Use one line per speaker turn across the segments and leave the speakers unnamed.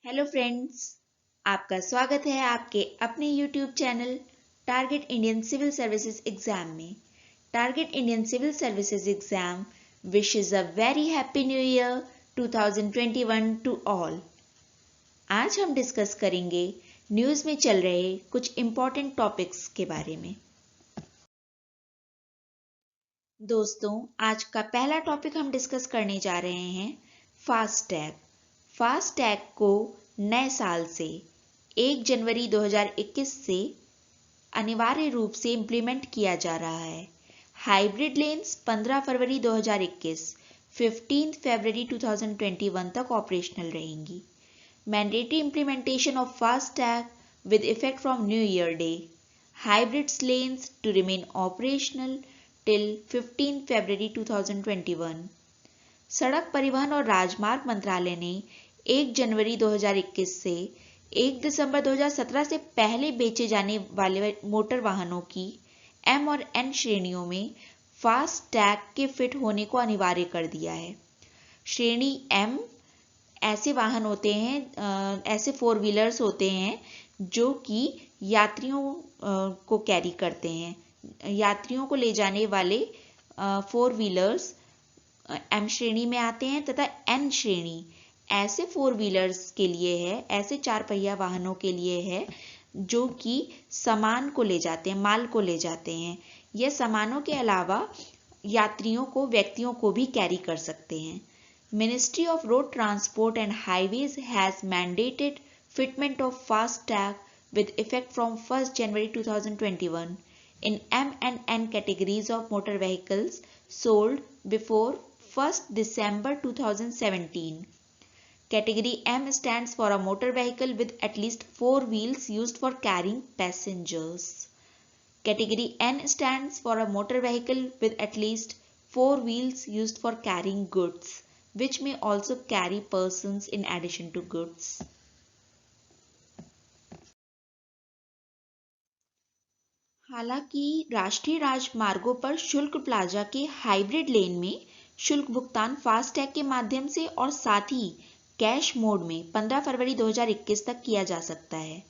Hello friends, आपका स्वागत है आपके अपने YouTube channel target Indian civil services exam में। Target Indian civil services exam wishes a very happy new year 2021 to all. आज हम डिस्कस करेंगे न्यूज़ में चल रहे कुछ इम्पोर्टेंट टॉपिक्स के बारे में। दोस्तों, आज का पहला टॉपिक हम डिस्कस करने जा रहे हैं फास्टैग। फास्टैग को नए साल से 1 जनवरी 2021 से अनिवार्य रूप से इम्प्लीमेंट किया जा रहा है। हाइब्रिड लेन्स 15 फरवरी 2021, 15 फरवरी 2021 तक ऑपरेशनल रहेंगी। Mandatory implementation of FASTag with effect from new year day. Hybrid lanes to remain operational till 15 February 2021। सड़क परिवहन और राजमार्ग मंत्रालय ने 1 जनवरी 2021 से 1 दिसंबर 2017 से पहले बेचे जाने वाले मोटर वाहनों की M और N श्रेणियों में फास्ट टैग के फिट होने को अनिवार्य कर दिया है। श्रेणी M ऐसे वाहन होते हैं, ऐसे 4 व्हीलर्स होते हैं जो कि यात्रियों को कैरी करते हैं। यात्रियों को ले जाने वाले 4 व्हीलर्स M श्रेणी में आते हैं तथा N श्रेणी ऐसे 4 व्हीलर्स के लिए है, ऐसे 4 पहिया वाहनों के लिए है जो कि सामान को ले जाते हैं, माल को ले जाते हैं। यह सामानों के अलावा यात्रियों को, व्यक्तियों को भी कैरी कर सकते हैं। Ministry of road transport and highways has mandated fitment of fast tag with effect from 1st January 2021 in M and N categories of motor vehicles sold before 1st December 2017. Category M stands for a motor vehicle with at least 4 wheels used for carrying passengers. Category N stands for a motor vehicle with at least 4 wheels used for carrying goods, which may also carry persons in addition to goods. हालांकि राष्ट्रीय राजमार्गों पर शुल्क plaza के hybrid लेन में शुल्क भुगतान FASTag के माध्यम से और साथ ही कैश मोड में 15 फरवरी 2021 तक किया जा सकता है।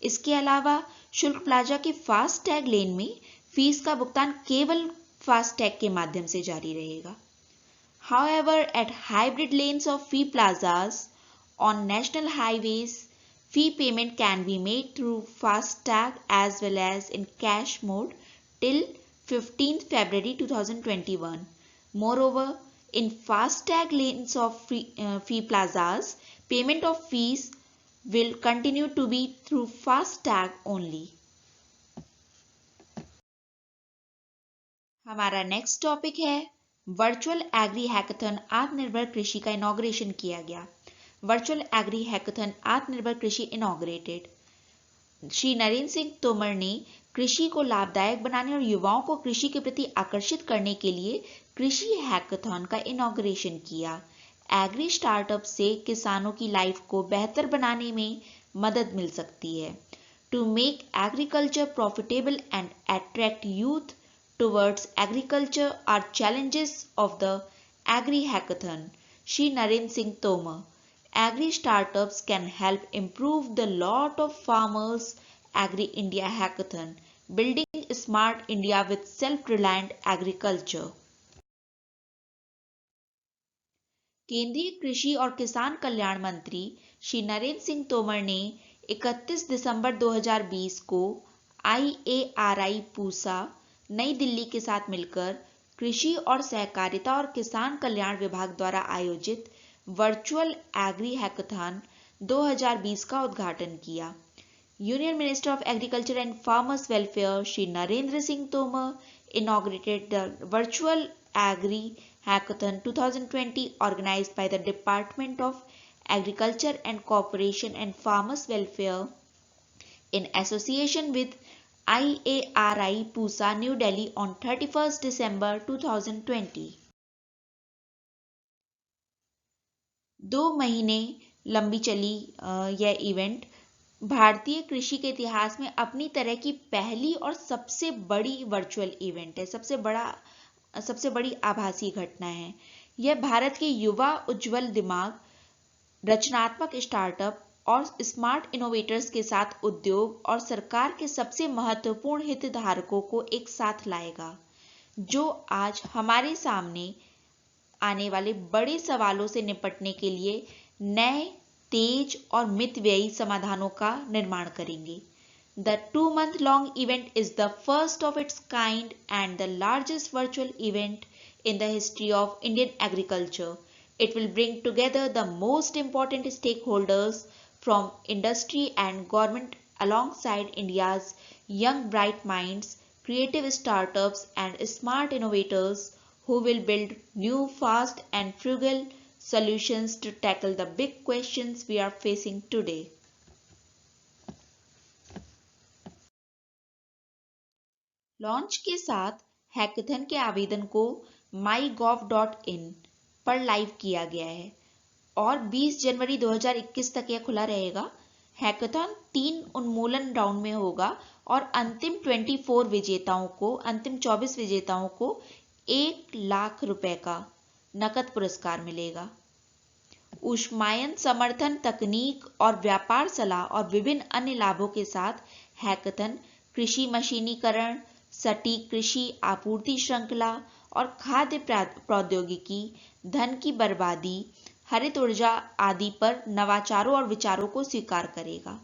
इसके अलावा शुल्क प्लाजा के फास्टैग लेन में फीस का भुगतान केवल फास्टैग के माध्यम से जारी रहेगा। However, at hybrid lanes of fee plazas on national highways, fee payment can be made through FASTag as well as in cash mode till 15th February 2021. Moreover, in FASTag lanes of fee plazas, payment of fees will continue to be through FASTag only. हमारा next topic है virtual agree hackathon आत्मनिर्भर कृषि का inauguration किया गया। Virtual agree hackathon आत्मनिर्भर कृषि inaugurated. Shri Narendra Singh Tomar ने कृषि को लाभदायक बनाने और युवाओं को कृषि के प्रति आकर्षित करने के लिए कृषि हैकाथन का इनॉग्रेशन किया। एग्री स्टार्टअप से किसानों की लाइफ को बेहतर बनाने में मदद मिल सकती है। To make agriculture profitable and attract youth towards agriculture are challenges of the Agri Hackathon. Shri Narendra Singh Tomar. Agri startups can help improve the lot of farmers. Agri India Hackathon. Building smart India with self-reliant agriculture. केंद्रीय कृषि और किसान कल्याण मंत्री श्री नरेंद्र सिंह तोमर ने 31 दिसंबर 2020 को IARI Pusa नई दिल्ली के साथ मिलकर कृषि और सहकारिता और किसान कल्याण विभाग द्वारा आयोजित वर्चुअल एग्री हैकाथन 2020 का उद्घाटन किया। Union minister of agriculture and farmers welfare Shri Narendra Singh Tomar inaugurated the virtual agri hackathon 2020 organized by the Department of Agriculture and Cooperation and Farmers Welfare in association with IARI Pusa, New Delhi on 31st December 2020. 2 महीने लंबी चली यह event भारतीय कृषि के इतिहास में अपनी तरह की पहली और सबसे बड़ी वर्चुअल इवेंट है। सबसे बड़ी आभासी घटना है। यह भारत के युवा उज्जवल दिमाग, रचनात्मक स्टार्टअप और स्मार्ट इनोवेटर्स के साथ उद्योग और सरकार के सबसे महत्वपूर्ण हितधारकों को एक साथ लाएगा, जो आज हमारे सामने आने वाले बड़े सवालों से निपटने के लिए नए, तेज और मितव्ययी समाधानों का निर्माण करेंगे। The 2-month-long event is the first of its kind and the largest virtual event in the history of Indian agriculture. It will bring together the most important stakeholders from industry and government alongside India's young bright minds, creative startups and smart innovators who will build new, fast and frugal solutions to tackle the big questions we are facing today. Launch के साथ hackathon के आवेदन को mygov.in पर live किया गया है और 20 जनवरी 2021 तक यह खुला रहेगा। हैकाथन 3 उन्मूलन राउंड में होगा और अंतिम 24 विजेताओं को 1 लाख रुपए का नकद पुरस्कार मिलेगा। ऊष्मायन समर्थन तकनीक और व्यापार सलाह और विभिन्न अन्य लाभों के साथ हैकाथन कृषि मशीनीकरण, सटीक कृषि आपूर्ति श्रृंखला और खाद्य प्रौद्योगिकी, धन की बर्बादी, हरित ऊर्जा आदि पर नवाचारों और विचारों को स्वीकार करेगा।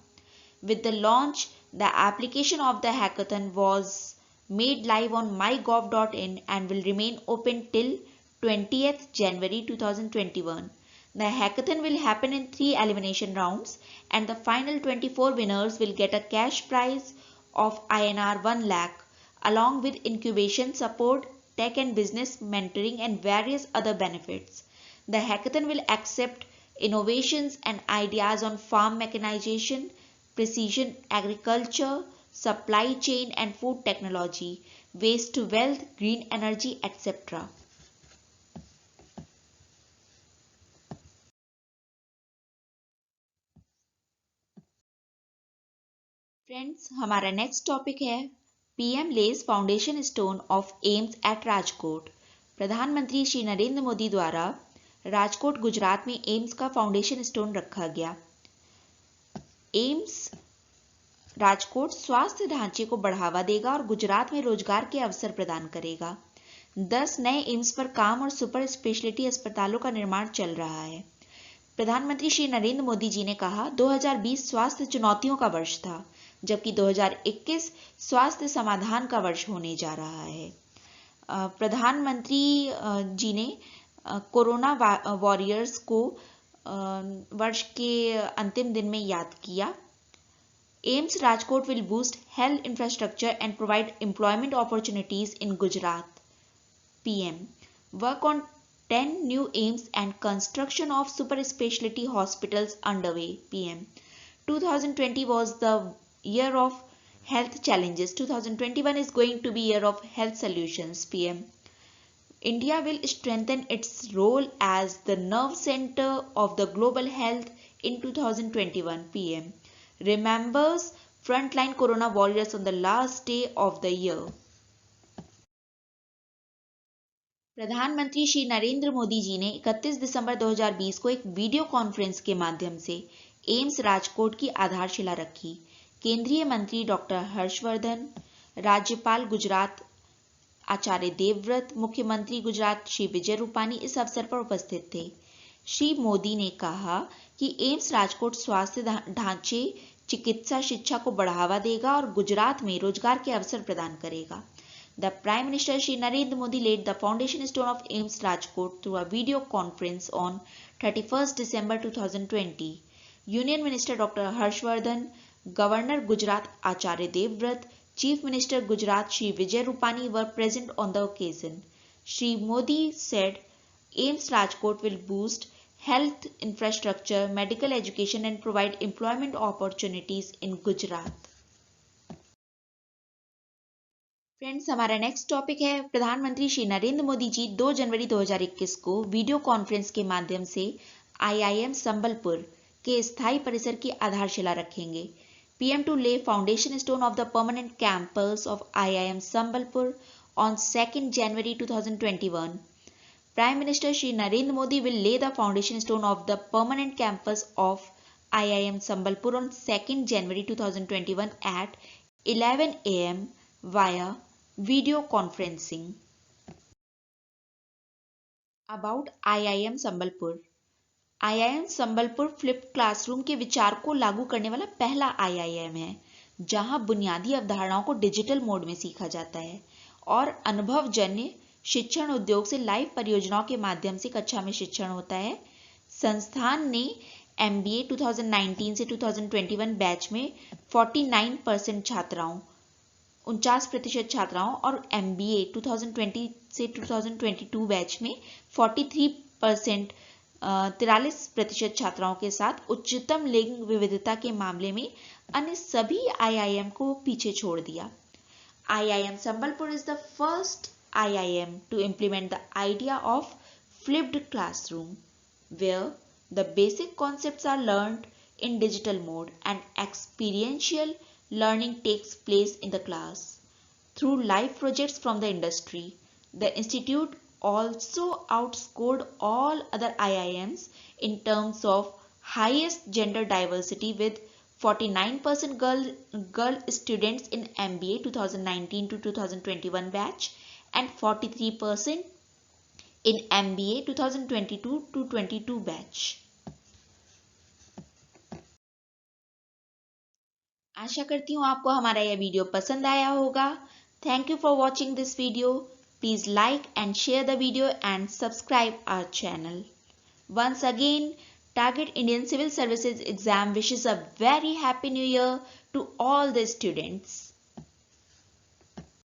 With the launch, the application of the hackathon was made live on mygov.in and will remain open till 20th January 2021. The hackathon will happen in 3 elimination rounds and the final 24 winners will get a cash prize of INR 1 lakh along with incubation support, tech and business mentoring and various other benefits. The hackathon will accept innovations and ideas on farm mechanization, precision agriculture, supply chain and food technology, waste to wealth, green energy, etc. Friends, हमारा next topic है PM less foundation stone of aims at Rajkot. प्रधानमंत्री श्री नरेंद्र मोदी द्वारा राजकोट गुजरात में AIIMS का foundation stone रखा गया। AIIMS Rajkot स्वास्थ्य ढांचे को बढ़ावा देगा और गुजरात में रोजगार के अवसर प्रदान करेगा। 10 नए एम्स पर काम और सुपर स्पेशलिटी अस्पतालों का निर्माण चल रहा है। प्रधानमंत्री श्री नरेंद्र मोदी जी ने कहा, 2020 स्वास्थ्य चुनौतियों का वर्ष था, जबकि 2021 स्वास्थ्य समाधान का वर्ष होने जा रहा है। प्रधानमंत्री जी ने कोरोना वॉरियर्स को वर्ष के अंतिम दिन में याद किया। AIIMS Rajkot will boost health infrastructure and provide employment opportunities in Gujarat. PM work on 10 new AIIMS and construction of super specialty hospitals underway. PM 2020 was the year of health challenges. 2021 is going to be year of health solutions. PM India will strengthen its role as the nerve center of the global health in 2021. PM remembers frontline corona warriors on the last day of the year. प्रधानमंत्री श्री नरेंद्र मोदी जी ने 31 दिसंबर 2020 को एक video conference के माध्यम से AIIMS Rajkot की आधारशिला रखी। केंद्रीय मंत्री डॉक्टर हर्षवर्धन, राज्यपाल गुजरात आचार्य देवव्रत, मुख्यमंत्री गुजरात श्री विजय रूपानी इस अवसर पर उपस्थित थे। श्री मोदी ने कहा कि एम्स राजकोट स्वास्थ्य ढांचे, चिकित्सा शिक्षा को बढ़ावा देगा और गुजरात में रोजगार के अवसर प्रदान करेगा। The Prime Minister Shri Narendra Modi laid the foundation stone of AIIMS Rajkot through a video conference on 31st December 2020. Union Minister Dr. Harshvardhan, Governor Gujarat Acharya Devvrat, Chief Minister Gujarat Shri Vijay Rupani were present on the occasion. Shri Modi said, AIIMS Rajkot will boost health infrastructure, medical education and provide employment opportunities in Gujarat. Friends, हमारा next topic है प्रधानमंत्री श्री नरेंद्र मोदी जी 2 जनवरी 2021 को video conference के माध्यम से IIM Sambalpur के स्थायी परिसर की आधारशिला रखेंगे। पीएम टू ले foundation stone of the permanent campus of IIM Sambalpur on 2 January 2021. Prime minister Shri Narendra Modi will lay the foundation stone of the permanent campus of IIM Sambalpur on 2nd January 2021 at 11 a.m. via video conferencing. About IIM Sambalpur. IIM Sambalpur flipped classroom के विचार को लागू करने वाला पहला IIM है, जहां बुनियादी अवधारणाओं को डिजिटल मोड में सीखा जाता है और अनुभवजन्य शिक्षण उद्योग से लाइव परियोजनाओं के माध्यम से कक्षा में शिक्षण होता है। संस्थान ने MBA 2019 से 2021 बैच में 49% छात्राओं 49% छात्राओं और MBA 2020 से 2022 बैच में 43% 43% छात्राओं के साथ उच्चतम लिंग विविधता के मामले में अन्य सभी IIM को पीछे छोड़ दिया। IIM Sambalpur is the first IIM to implement the idea of flipped classroom, where the basic concepts are learned in digital mode and experiential learning takes place in the class. Through live projects from the industry, the institute also outscored all other IIMs in terms of highest gender diversity with 49% girl students in MBA 2019 to 2021 batch and 43% in MBA 2022 to 22 batch. आशा करती हूँ आपको हमारा यह video पसंद आया होगा। Thank you for watching this video. Please like and share the video and subscribe our channel. Once again, Target Indian Civil Services Exam wishes a very happy new year to all the students.